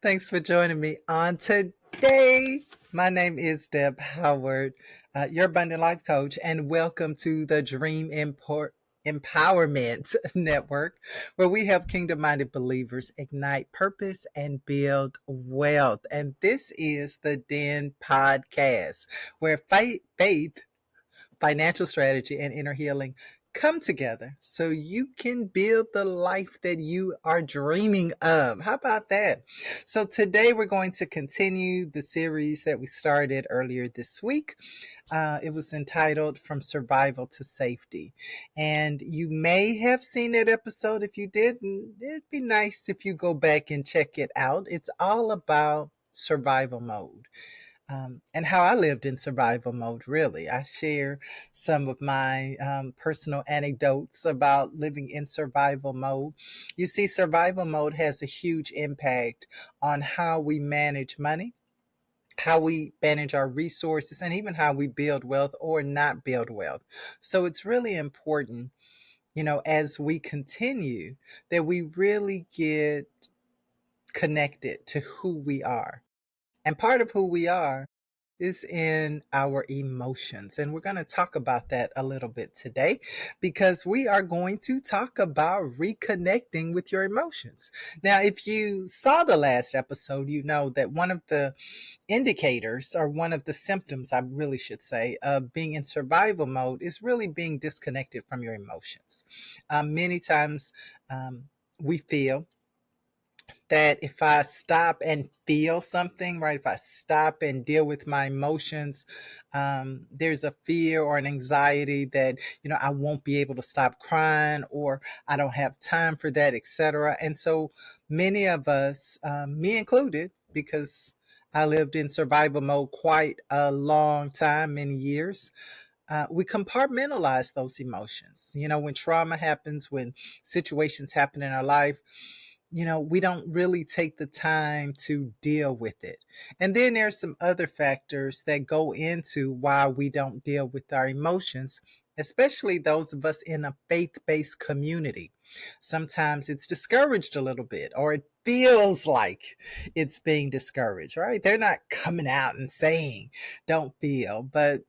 Thanks for joining me on today. My name is Deb Howard, your abundant life coach, and welcome to the Empowerment Network, where we help kingdom minded believers ignite purpose and build wealth. And this is the Den Podcast, where faith, financial strategy, and inner healing come together so you can build the life that you are dreaming of. How about that? So, today we're going to continue the series that we started earlier this week. It was entitled From Survival to Safety. And you may have seen that episode. If you didn't, it'd be nice if you go back and check it out. It's all about survival mode, and how I lived in survival mode, really. I share some of my personal anecdotes about living in survival mode. You see, survival mode has a huge impact on how we manage money, how we manage our resources, and even how we build wealth or not build wealth. So it's really important, as we continue, that we really get connected to who we are. And part of who we are is in our emotions. And we're going to talk about that a little bit today because we are going to talk about reconnecting with your emotions. Now, if you saw the last episode, you know that one of the indicators, or one of the symptoms, I really should say, of being in survival mode is really being disconnected from your emotions. Many times we feel that if I stop and feel something, right, if I stop and deal with my emotions, there's a fear or an anxiety that, I won't be able to stop crying, or I don't have time for that, etc. And so many of us, me included, because I lived in survival mode quite a long time, many years. We compartmentalize those emotions. When trauma happens, when situations happen in our life, we don't really take the time to deal with it. And then there's some other factors that go into why we don't deal with our emotions, especially those of us in a faith based community. Sometimes it's discouraged a little bit, or it feels like it's being discouraged, right? They're not coming out and saying, don't feel, but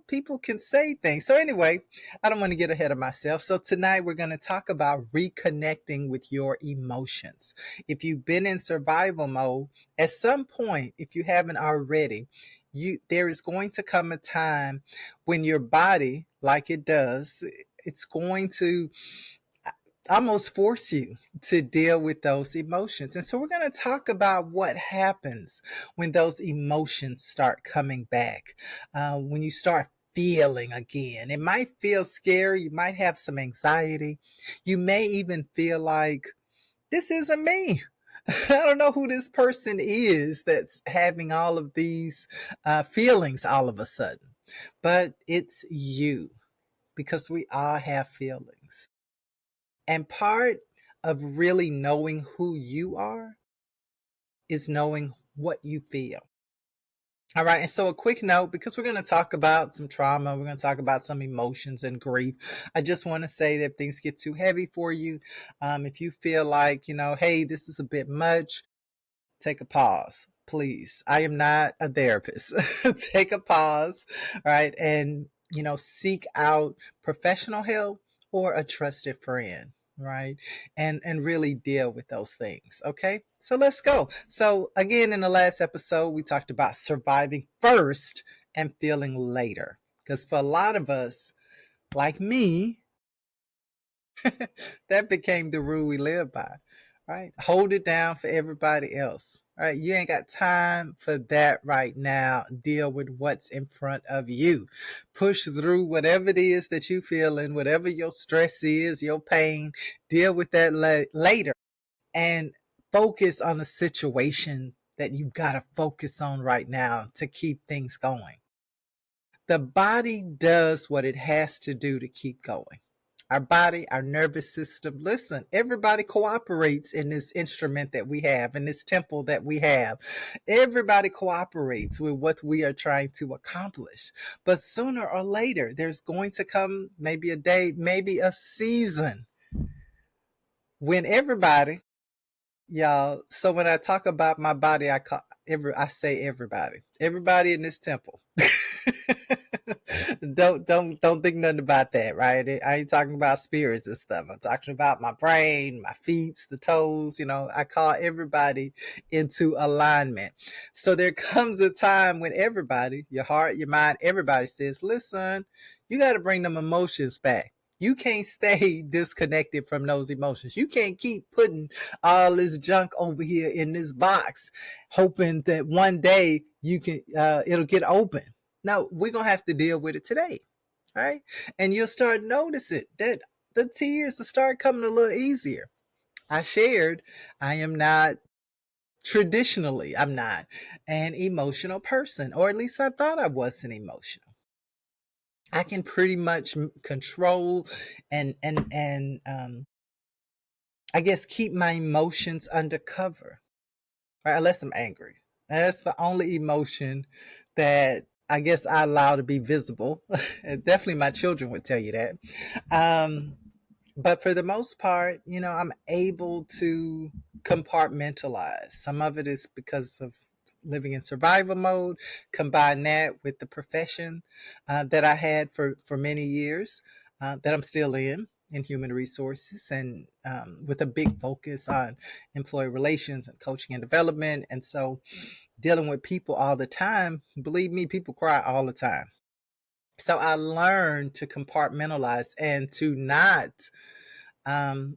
people can say things. So, anyway, I don't want to get ahead of myself. So tonight we're going to talk about reconnecting with your emotions. If you've been in survival mode, at some point, if you haven't already, there is going to come a time when your body, like it does, it's going to almost force you to deal with those emotions. And so we're going to talk about what happens when those emotions start coming back, when you start feeling again. It might feel scary. You might have some anxiety. You may even feel like, this isn't me. I don't know who this person is that's having all of these feelings all of a sudden. But it's you, because we all have feelings. And part of really knowing who you are is knowing what you feel. All right. And so, a quick note, because we're going to talk about some trauma, we're going to talk about some emotions and grief. I just want to say that if things get too heavy for you, if you feel like, hey, this is a bit much, take a pause, please. I am not a therapist. Take a pause, right? And, seek out professional help or a trusted friend, right? And really deal with those things. Okay. So let's go. So again, in the last episode, we talked about surviving first and feeling later. Because for a lot of us, like me, that became the rule we live by, right? Hold it down for everybody else, right? You ain't got time for that right now. Deal with what's in front of you. Push through whatever it is that you feeling, whatever your stress is, your pain. Deal with that later, and focus on the situation that you've got to focus on right now to keep things going. The body does what it has to do to keep going. Our body, our nervous system. Listen, everybody cooperates in this instrument that we have, in this temple that we have. Everybody cooperates with what we are trying to accomplish. But sooner or later, there's going to come maybe a day, maybe a season when everybody y'all. So when I talk about my body, I say everybody, everybody in this temple. Don't think nothing about that, right? I ain't talking about spirits and stuff. I'm talking about my brain, my feet, the toes. I call everybody into alignment. So there comes a time when everybody, your heart, your mind, everybody says, "Listen, you got to bring them emotions back." You can't stay disconnected from those emotions. You can't keep putting all this junk over here in this box, hoping that one day it'll get open. No, we're gonna have to deal with it today, right? And you'll start noticing that the tears will start coming a little easier. I shared, I am not traditionally, I'm not an emotional person, or at least I thought I wasn't emotional. I can pretty much control and I guess keep my emotions under cover, right? Unless I'm angry. And that's the only emotion that I guess I allow to be visible. Definitely my children would tell you that. Um, but for the most part, I'm able to compartmentalize. Some of it is because of living in survival mode. Combine that with the profession that I had for many years, that I'm still in human resources, and with a big focus on employee relations and coaching and development. And so dealing with people all the time, believe me, people cry all the time. So I learned to compartmentalize and to not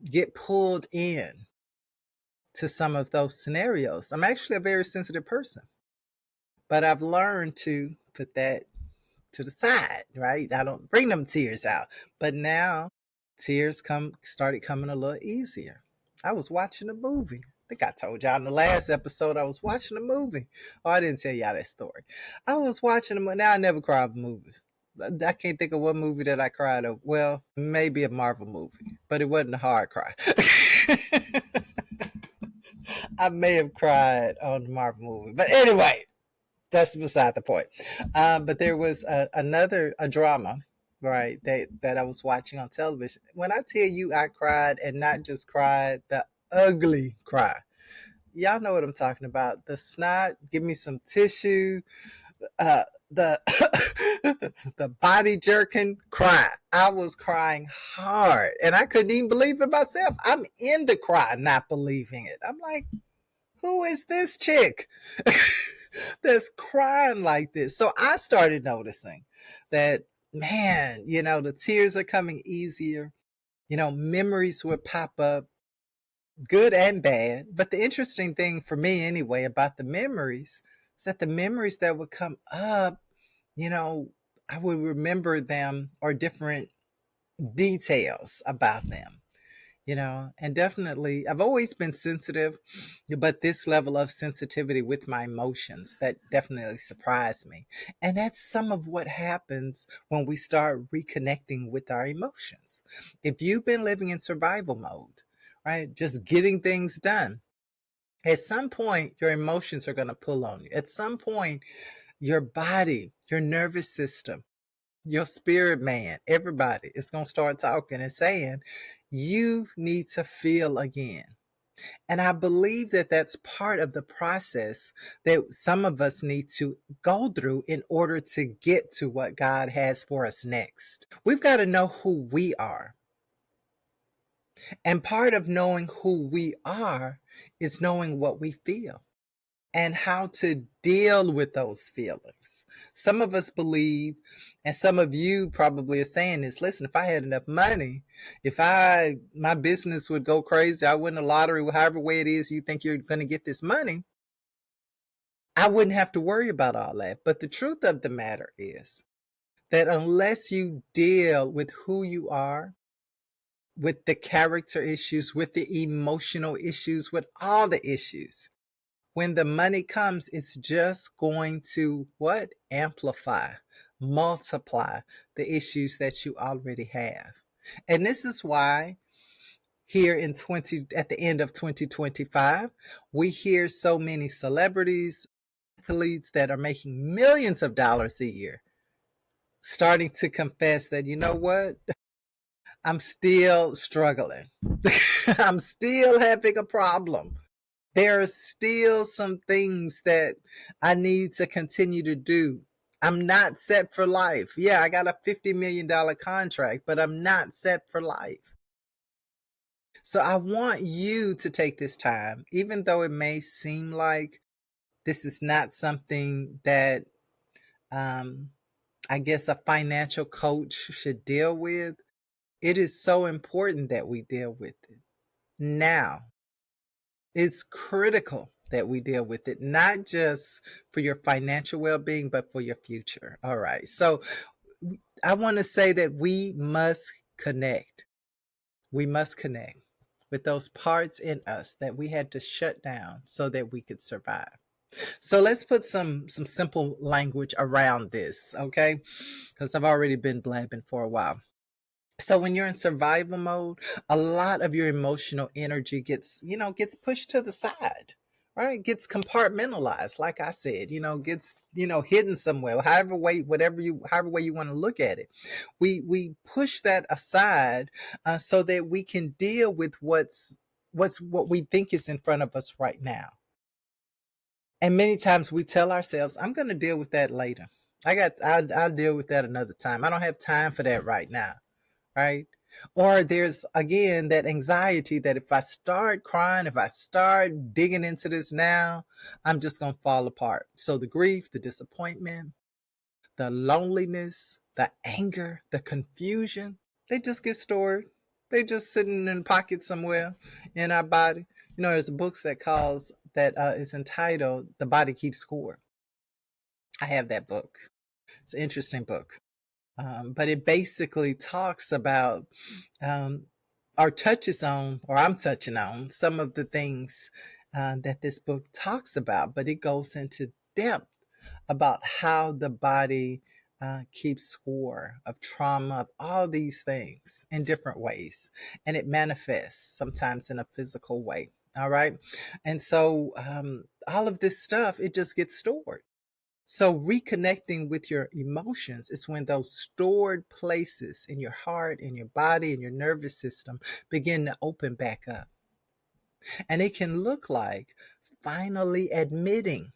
get pulled in to some of those scenarios. I'm actually a very sensitive person, but I've learned to put that to the side, right? I don't bring them tears out, but now tears started coming a little easier. I was watching a movie. I think I told y'all in the last episode I was watching a movie. Oh, I didn't tell y'all that story. I was watching a movie. Now I never cry over movies. I can't think of one movie that I cried over. Well, maybe a Marvel movie, but it wasn't a hard cry. I may have cried on the Marvel movie, but anyway, that's beside the point. But there was another drama, right, that I was watching on television. When I tell you I cried, and not just cried, the ugly cry. Y'all know what I'm talking about. The snot, give me some tissue, the the body jerking cry. I was crying hard, and I couldn't even believe it myself. I'm in the cry, not believing it. I'm like, who is this chick that's crying like this? So I started noticing that, man, the tears are coming easier. Memories would pop up, good and bad. But the interesting thing for me, anyway, about the memories is that the memories that would come up, you know, I would remember them, or different details about them. And definitely I've always been sensitive, but this level of sensitivity with my emotions, that definitely surprised me. And that's some of what happens when we start reconnecting with our emotions. If you've been living in survival mode, right, just getting things done, at some point your emotions are going to pull on you. At some point your body, your nervous system, your spirit man, everybody is going to start talking and saying, you need to feel again. And I believe that that's part of the process that some of us need to go through in order to get to what God has for us next. We've got to know who we are. And part of knowing who we are is knowing what we feel and how to deal with those feelings. Some of us believe, and some of you probably are saying this, listen, if I had enough money, if my business would go crazy, I win the lottery, however way it is you think you're going to get this money, I wouldn't have to worry about all that. But the truth of the matter is that unless you deal with who you are, with the character issues, with the emotional issues, with all the issues, when the money comes, it's just going to what? Amplify, multiply the issues that you already have. And this is why here at the end of 2025, we hear so many celebrities, athletes that are making millions of dollars a year starting to confess that, you know what? I'm still struggling. I'm still having a problem. There are still some things that I need to continue to do. I'm not set for life. Yeah, I got a $50 million contract, but I'm not set for life. So I want you to take this time, even though it may seem like this is not something that um, I guess a financial coach should deal with. It is so important that we deal with it now. It's critical that we deal with it, not just for your financial well being, but for your future. All right. So I want to say that we must connect. We must connect with those parts in us that we had to shut down so that we could survive. So let's put some simple language around this, okay? Because I've already been blabbing for a while. So when you're in survival mode, a lot of your emotional energy gets pushed to the side, right? Gets compartmentalized, like I said, gets, hidden somewhere, however way you want to look at it. We push that aside so that we can deal with what we think is in front of us right now. And many times we tell ourselves, I'm going to deal with that later. I'll deal with that another time. I don't have time for that right now, right? Or there's again that anxiety that if I start crying, if I start digging into this now, I'm just going to fall apart. So the grief, the disappointment, the loneliness, the anger, the confusion, they just get stored. They just sitting in pockets somewhere in our body. There's a book that is entitled "The Body Keeps Score." I have that book. It's an interesting book, but it basically talks about um, or touches on, or I'm touching on some of the things that this book talks about, but it goes into depth about how the body keeps score of trauma, of all these things in different ways. And it manifests sometimes in a physical way. All right. And so all of this stuff, it just gets stored. So, reconnecting with your emotions is when those stored places in your heart, in your body, in your nervous system begin to open back up. And it can look like finally admitting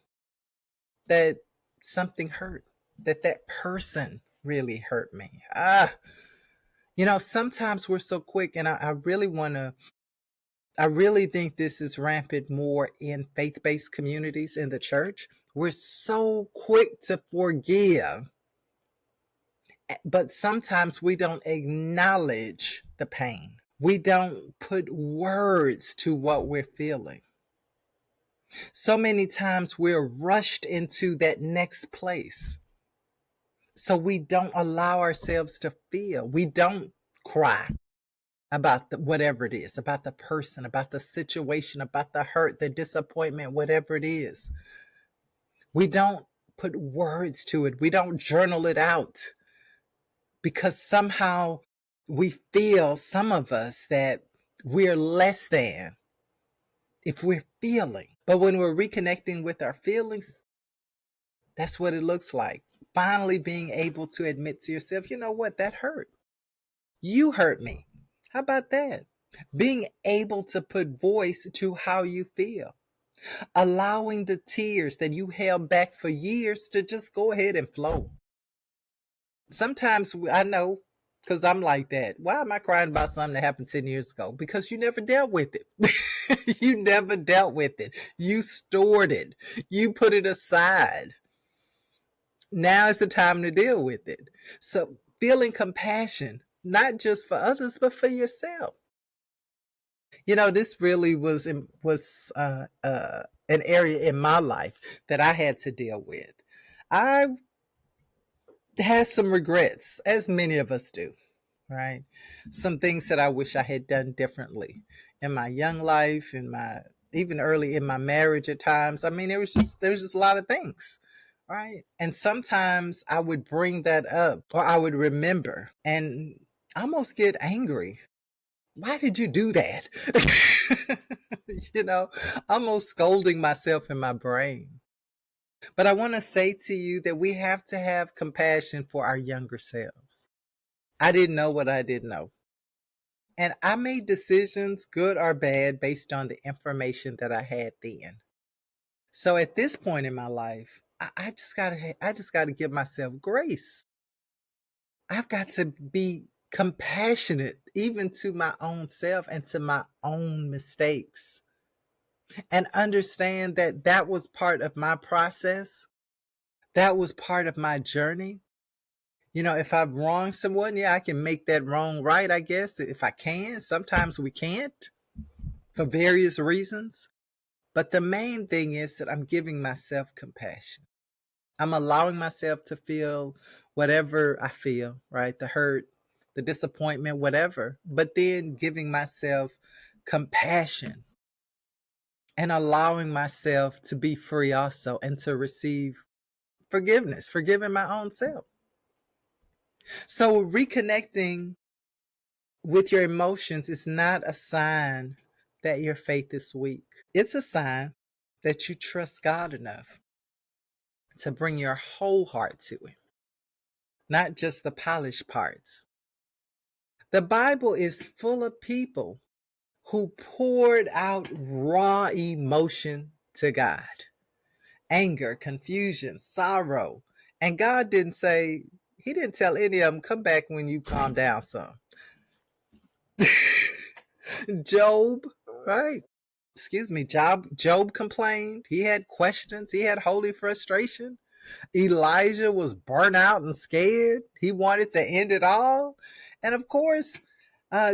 that something hurt, that person really hurt me. Sometimes we're so quick, and I really think this is rampant more in faith based communities in the church. We're so quick to forgive, but sometimes we don't acknowledge the pain. We don't put words to what we're feeling. So many times we're rushed into that next place. So we don't allow ourselves to feel. We don't cry about whatever it is, about the person, about the situation, about the hurt, the disappointment, whatever it is. We don't put words to it. We don't journal it out because somehow we feel, some of us, that we're less than if we're feeling. But when we're reconnecting with our feelings, that's what it looks like. Finally being able to admit to yourself, you know what, that hurt. You hurt me. How about that? Being able to put voice to how you feel. Allowing the tears that you held back for years to just go ahead and flow. Sometimes I know, because I'm like that. Why am I crying about something that happened 10 years ago? Because you never dealt with it. You never dealt with it. You stored it. You put it aside. Now is the time to deal with it. So feeling compassion, not just for others, but for yourself. This really was an area in my life that I had to deal with. I had some regrets, as many of us do, right? Some things that I wish I had done differently in my young life, in my even early in my marriage at times. I mean, there was just a lot of things, right? And sometimes I would bring that up or I would remember and almost get angry. Why did you do that? you know, almost scolding myself in my brain. But I want to say to you that we have to have compassion for our younger selves. I didn't know what I didn't know. And I made decisions, good or bad, based on the information that I had then. So at this point in my life, I just gotta give myself grace. I've got to be compassionate even to my own self and to my own mistakes, and understand that that was part of my process. That was part of my journey. If I've wronged someone, yeah, I can make that wrong right, I guess, if I can. Sometimes we can't for various reasons. But the main thing is that I'm giving myself compassion. I'm allowing myself to feel whatever I feel, right? The hurt, the disappointment, whatever. But then giving myself compassion and allowing myself to be free also and to receive forgiveness, forgiving my own self. So reconnecting with your emotions is not a sign that your faith is weak. It's a sign that you trust God enough to bring your whole heart to Him, not just the polished parts. The Bible is full of people who poured out raw emotion to God: anger, confusion, sorrow. And God didn't say, He didn't tell any of them, come back when you calm down some. Job, right? Excuse me, Job complained. He had questions. He had holy frustration. Elijah was burnt out and scared. He wanted to end it all. And of course,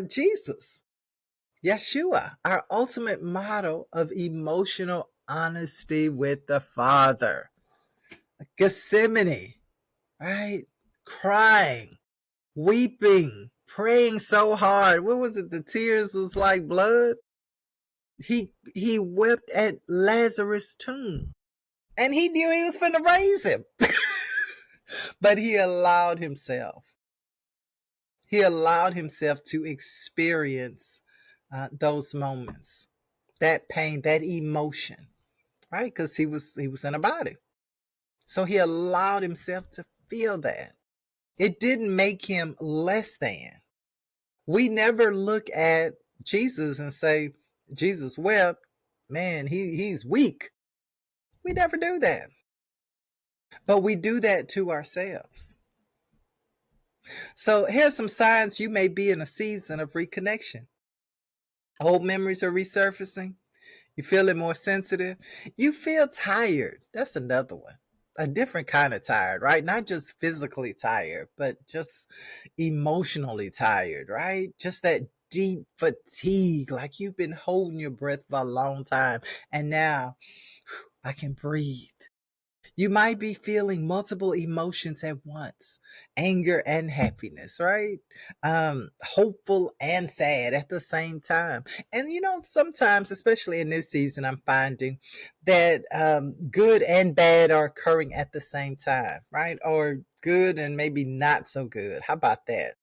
Jesus, Yeshua, our ultimate model of emotional honesty with the Father. Gethsemane, right? Crying, weeping, praying so hard. What was it? The tears was like blood. He wept at Lazarus' tomb. And he knew he was finna raise him. But he allowed himself. He allowed himself to experience those moments, that pain, that emotion, right? Because he was in a body. So he allowed himself to feel that. It didn't make him less than. We never look at Jesus and say, Jesus wept, man, he's weak. We never do that. But we do that to ourselves. So here's some signs you may be in a season of reconnection. Old memories are resurfacing. You feeling more sensitive. You feel tired. That's another one. A different kind of tired, right? Not just physically tired, but just emotionally tired, right? Just that deep fatigue, like you've been holding your breath for a long time. And now I can breathe. You might be feeling multiple emotions at once: anger and happiness, right? Hopeful and sad at the same time. And sometimes, especially in this season, I'm finding that good and bad are occurring at the same time, right? Or good and maybe not so good. How about that?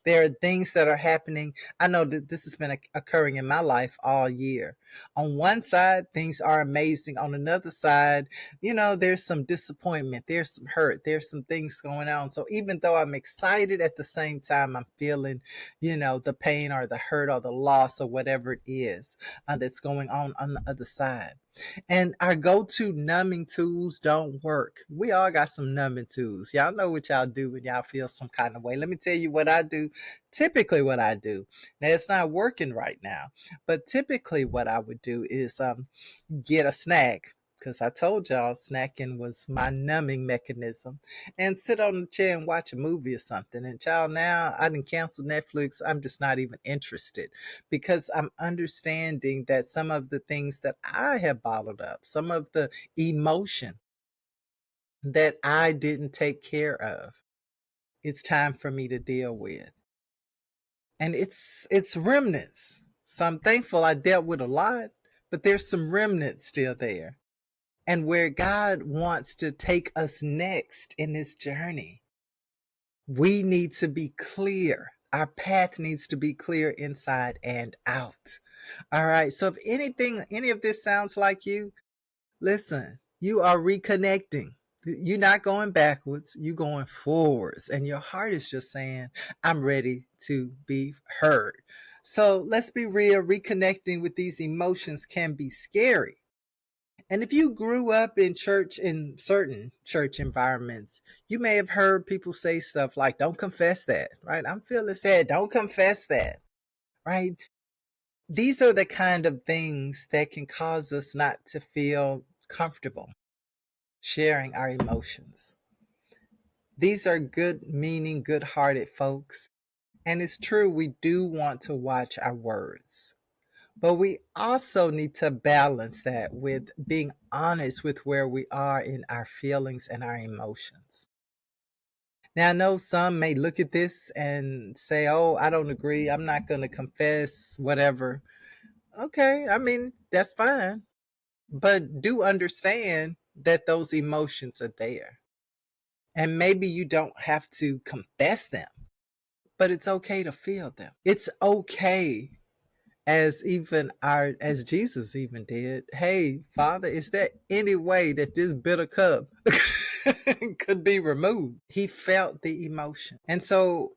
There are things that are happening. I know that this has been occurring in my life all year. On one side, things are amazing. On another side, there's some disappointment, there's some hurt, there's some things going on. So even though I'm excited, at the same time, I'm feeling, the pain or the hurt or the loss or whatever it is that's going on the other side. And our go-to numbing tools don't work. We all got some numbing tools. Y'all know what y'all do when y'all feel some kind of way. Let me tell you what I do. Typically what I do. Now it's not working right now, but typically what I would do is get a snack, because I told y'all snacking was my numbing mechanism, and sit on the chair and watch a movie or something. And child, now I didn't cancel Netflix. I'm just not even interested, because I'm understanding that some of the things that I have bottled up, some of the emotion that I didn't take care of, it's time for me to deal with. And it's remnants. So I'm thankful I dealt with a lot, but there's some remnants still there. And where God wants to take us next in this journey, we need to be clear. Our path needs to be clear inside and out. All right. So if any of this sounds like you, listen, you are reconnecting. You're not going backwards, you're going forwards. And your heart is just saying, I'm ready to be heard. So let's be real, reconnecting with these emotions can be scary. And if you grew up in certain church environments, you may have heard people say stuff like, don't confess that, right? I'm feeling sad. Don't confess that, right? These are the kind of things that can cause us not to feel comfortable sharing our emotions. These are good meaning, good hearted folks. And it's true, we do want to watch our words. But we also need to balance that with being honest with where we are in our feelings and our emotions. Now, I know some may look at this and say, oh, I don't agree. I'm not going to confess, whatever. Okay, I mean, that's fine. But do understand that those emotions are there. And maybe you don't have to confess them, but it's okay to feel them. It's okay, as Jesus even did. Hey, Father, is there any way that this bitter cup could be removed? He felt the emotion. And so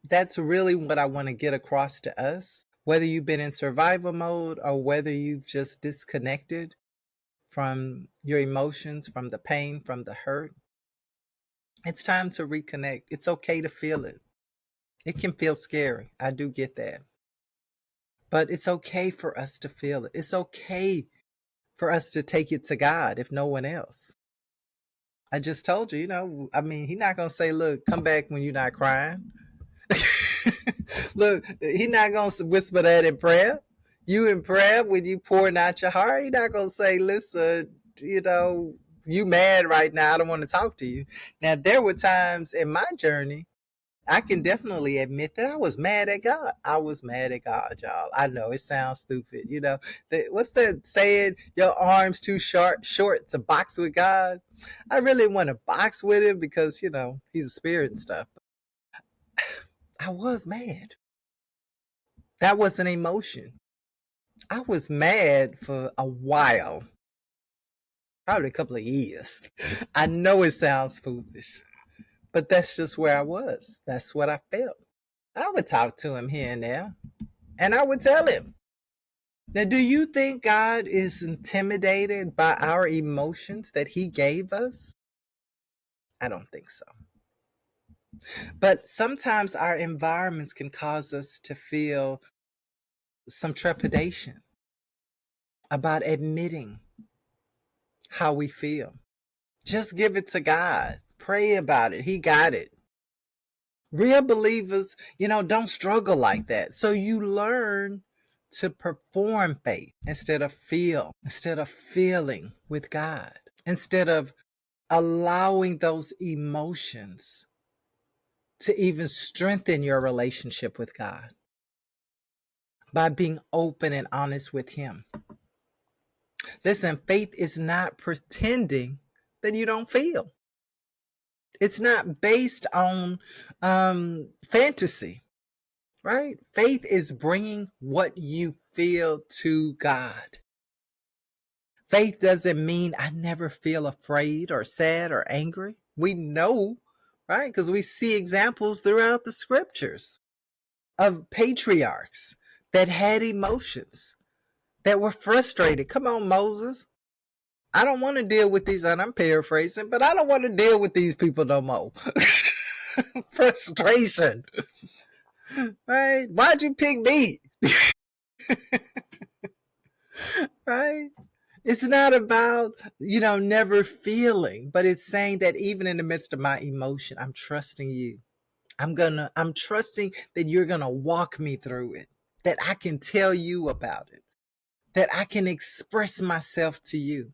that's really what I want to get across to us. Whether you've been in survival mode or whether you've just disconnected from your emotions, from the pain, from the hurt, it's time to reconnect. It's okay to feel it. It can feel scary. I do get that. But it's okay for us to feel it. It's okay for us to take it to God, if no one else. I just told you, I mean, He's not going to say, look, come back when you're not crying. Look, He's not going to whisper that in prayer. You in prayer when you pouring out your heart, He's not going to say, listen, you mad right now. I don't want to talk to you. Now, there were times in my journey I can definitely admit that I was mad at God. I was mad at God, y'all. I know it sounds stupid. What's that saying? Your arms too short to box with God. I really want to box with him because he's a spirit and stuff. I was mad. That was an emotion. I was mad for a while, probably a couple of years. I know it sounds foolish, but that's just where I was. That's what I felt. I would talk to him here and there, and I would tell him. Now, do you think God is intimidated by our emotions that He gave us? I don't think so. But sometimes our environments can cause us to feel some trepidation about admitting how we feel. Just give it to God. Pray about it. He got it. Real believers, don't struggle like that. So you learn to perform faith instead of feeling with God, instead of allowing those emotions to even strengthen your relationship with God by being open and honest with Him. Listen, faith is not pretending that you don't feel. It's not based on fantasy, right? Faith is bringing what you feel to God. Faith doesn't mean I never feel afraid or sad or angry. We know, right? Because we see examples throughout the scriptures of patriarchs that had emotions, that were frustrated. Come on, Moses. I don't want to deal with these, and I'm paraphrasing, but I don't want to deal with these people no more. Frustration, right? Why'd you pick me? Right? It's not about, never feeling, but it's saying that even in the midst of my emotion, I'm trusting you. I'm trusting that you're going to walk me through it, that I can tell you about it, that I can express myself to you.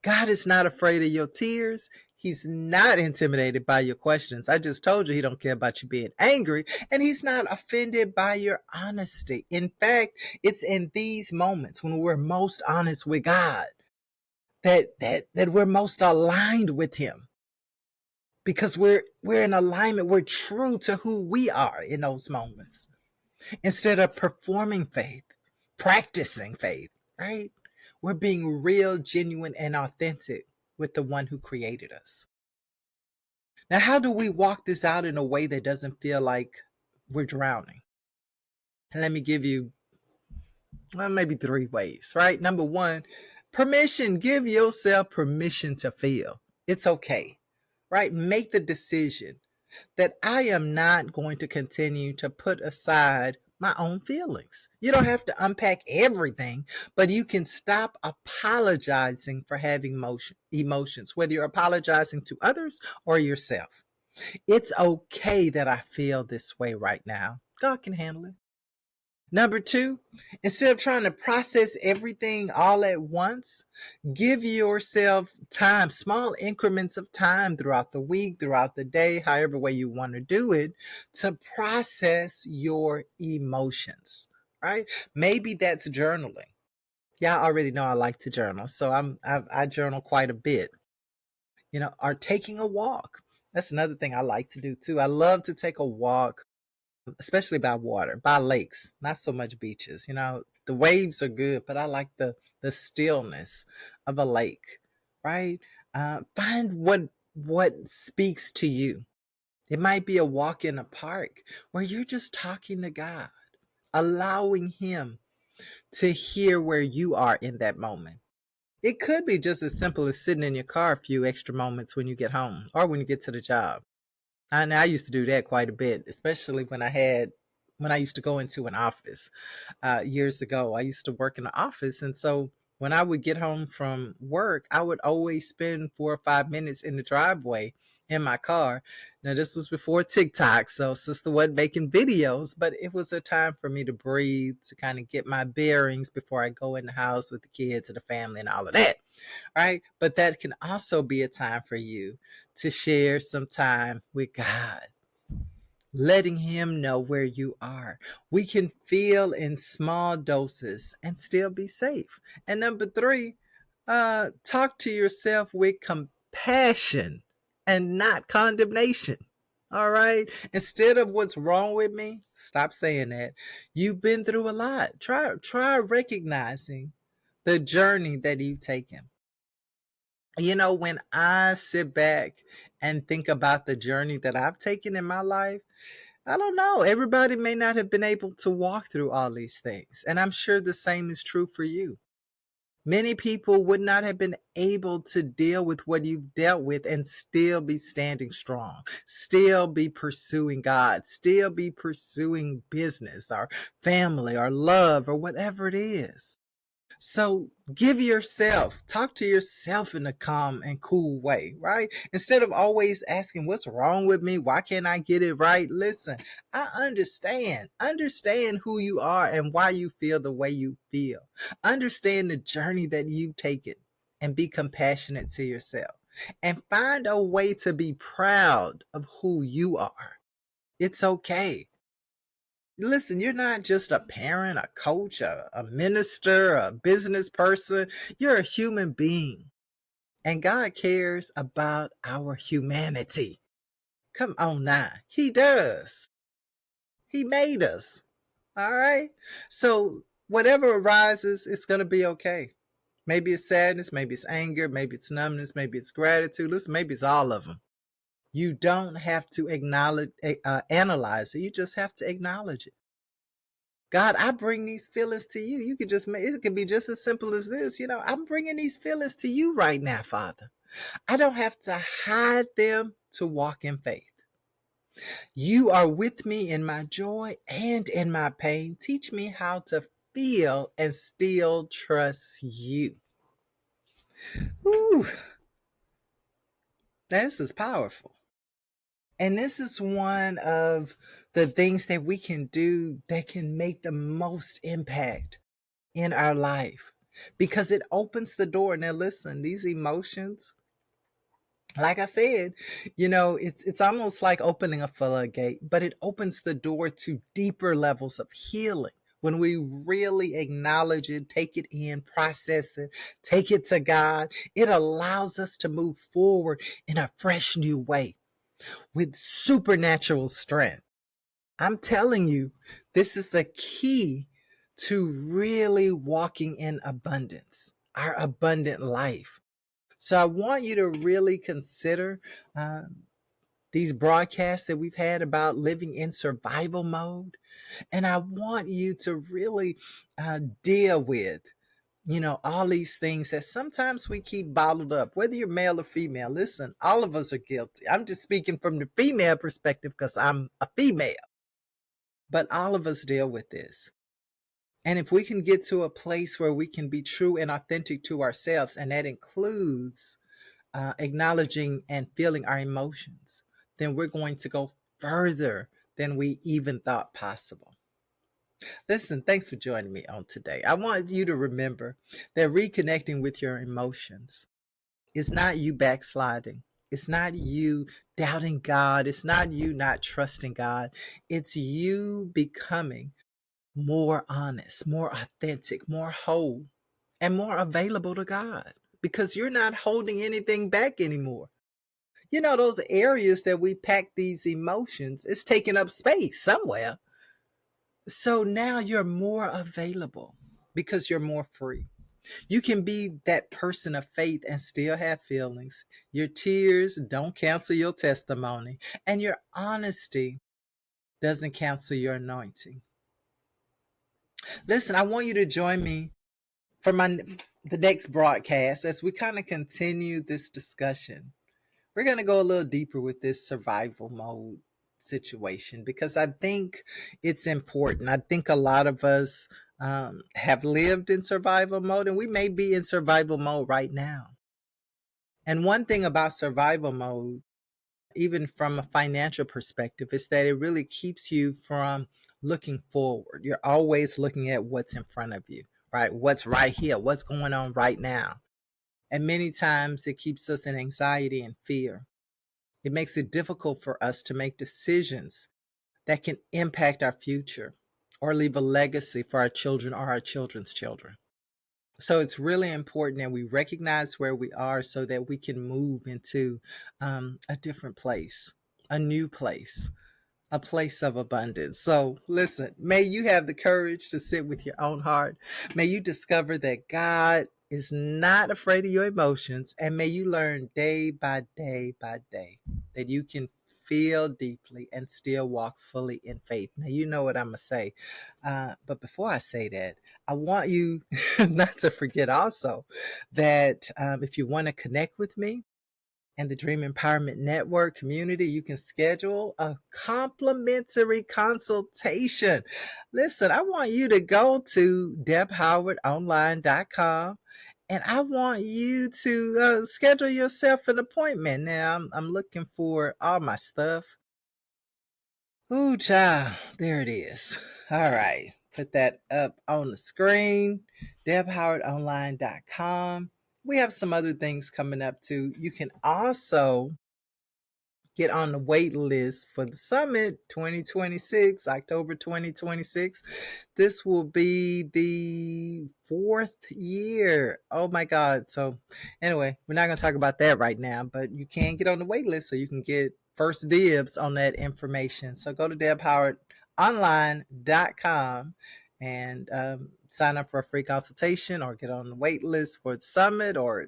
God is not afraid of your tears. He's not intimidated by your questions. I just told you He don't care about you being angry, and He's not offended by your honesty. In fact, it's in these moments when we're most honest with God that we're most aligned with Him, because we're in alignment. We're true to who we are in those moments. Instead of performing faith, practicing faith, right? We're being real, genuine, and authentic with the one who created us. Now, how do we walk this out in a way that doesn't feel like we're drowning? Let me give you maybe three ways, right? Number one, permission. Give yourself permission to feel. It's okay, right? Make the decision that I am not going to continue to put aside my own feelings. You don't have to unpack everything, but you can stop apologizing for having emotions, whether you're apologizing to others or yourself. It's okay that I feel this way right now. God can handle it. Number two, instead of trying to process everything all at once, give yourself time, small increments of time throughout the week, throughout the day, however way you want to do it, to process your emotions, right? Maybe that's journaling. Y'all already know I like to journal, so I journal quite a bit, or taking a walk. That's another thing I like to do too. I love to take a walk, especially by water, by lakes, not so much beaches. The waves are good, but I like the stillness of a lake, right? Find what speaks to you. It might be a walk in a park where you're just talking to God, allowing Him to hear where you are in that moment. It could be just as simple as sitting in your car a few extra moments when you get home or when you get to the job. And I used to do that quite a bit, especially when I used to go into an office years ago. I used to work in the office, and so when I would get home from work, I would always spend 4 or 5 minutes in the driveway in my car. Now this was before TikTok, so sister wasn't making videos, but it was a time for me to breathe, to kind of get my bearings before I go in the house with the kids and the family and all of that, right? But that can also be a time for you to share some time with God, letting Him know where you are. We can feel in small doses and still be safe. And number three, talk to yourself with compassion and not condemnation. All right. Instead of what's wrong with me, stop saying that. You've been through a lot. Try recognizing the journey that you've taken. When I sit back and think about the journey that I've taken in my life, I don't know. Everybody may not have been able to walk through all these things. And I'm sure the same is true for you. Many people would not have been able to deal with what you've dealt with and still be standing strong, still be pursuing God, still be pursuing business or family or love or whatever it is. So talk to yourself in a calm and cool way, right? Instead of always asking, what's wrong with me? Why can't I get it right? Listen, I understand. Understand who you are and why you feel the way you feel. Understand the journey that you've taken and be compassionate to yourself. And find a way to be proud of who you are. It's okay. Listen, you're not just a parent, a coach, a minister, a business person. You're a human being. And God cares about our humanity. Come on now. He does. He made us. All right. So whatever arises, it's going to be okay. Maybe it's sadness, maybe it's anger, maybe it's numbness, maybe it's gratitude. Listen, maybe it's all of them. You don't have to analyze it. You just have to acknowledge it. God, I bring these feelings to you. You could just make it could be just as simple as this. I'm bringing these feelings to you right now, Father. I don't have to hide them to walk in faith. You are with me in my joy and in my pain. Teach me how to feel and still trust you. Ooh, this is powerful. And this is one of the things that we can do that can make the most impact in our life, because it opens the door. Now listen, these emotions, like I said, it's almost like opening a floodgate, but it opens the door to deeper levels of healing when we really acknowledge it, take it in, process it, take it to God. It allows us to move forward in a fresh new way with supernatural strength. I'm telling you, this is a key to really walking in abundance, our abundant life. So I want you to really consider these broadcasts that we've had about living in survival mode. And I want you to really deal with, all these things that sometimes we keep bottled up, whether you're male or female. Listen, all of us are guilty. I'm just speaking from the female perspective because I'm a female, but all of us deal with this. And if we can get to a place where we can be true and authentic to ourselves, and that includes acknowledging and feeling our emotions, then we're going to go further than we even thought possible. Listen, thanks for joining me on today. I want you to remember that reconnecting with your emotions is not you backsliding. It's not you doubting God. It's not you not trusting God. It's you becoming more honest, more authentic, more whole, and more available to God because you're not holding anything back anymore. Those areas that we pack these emotions, it's taking up space somewhere. So now you're more available because you're more free. You can be that person of faith and still have feelings. Your tears don't cancel your testimony, and your honesty doesn't cancel your anointing. Listen, I want you to join me for the next broadcast as we kind of continue this discussion. We're going to go a little deeper with this survival mode situation because I think it's important. I think a lot of us have lived in survival mode, and we may be in survival mode right now. And one thing about survival mode, even from a financial perspective, is that it really keeps you from looking forward. You're always looking at what's in front of you, right? What's right here, what's going on right now. And many times it keeps us in anxiety and fear. It makes it difficult for us to make decisions that can impact our future or leave a legacy for our children or our children's children. So it's really important that we recognize where we are so that we can move into a different place, a new place, a place of abundance. So listen, may you have the courage to sit with your own heart. May you discover that God is not afraid of your emotions, and may you learn day by day by day that you can feel deeply and still walk fully in faith. Now, you know what I'm going to say. But before I say that, I want you not to forget also that if you want to connect with me, and the Dream Empowerment Network community, you can schedule a complimentary consultation. Listen, I want you to go to debhowardonline.com, and I want you to schedule yourself an appointment. Now, I'm looking for all my stuff. Ooh, child, there it is. All right, put that up on the screen, debhowardonline.com. We have some other things coming up too. You can also get on the wait list for the summit 2026, October 2026. This will be the fourth year. Oh my God. So anyway, we're not going to talk about that right now, but you can get on the wait list so you can get first dibs on that information. So go to debhowardonline.com and sign up for a free consultation or get on the wait list for the summit or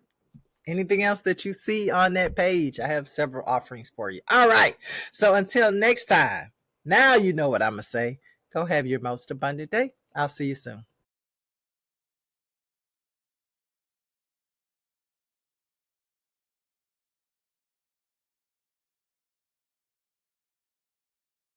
anything else that you see on that page. I have several offerings for you. All right. So until next time, now you know what I'm going to say. Go have your most abundant day. I'll see you soon.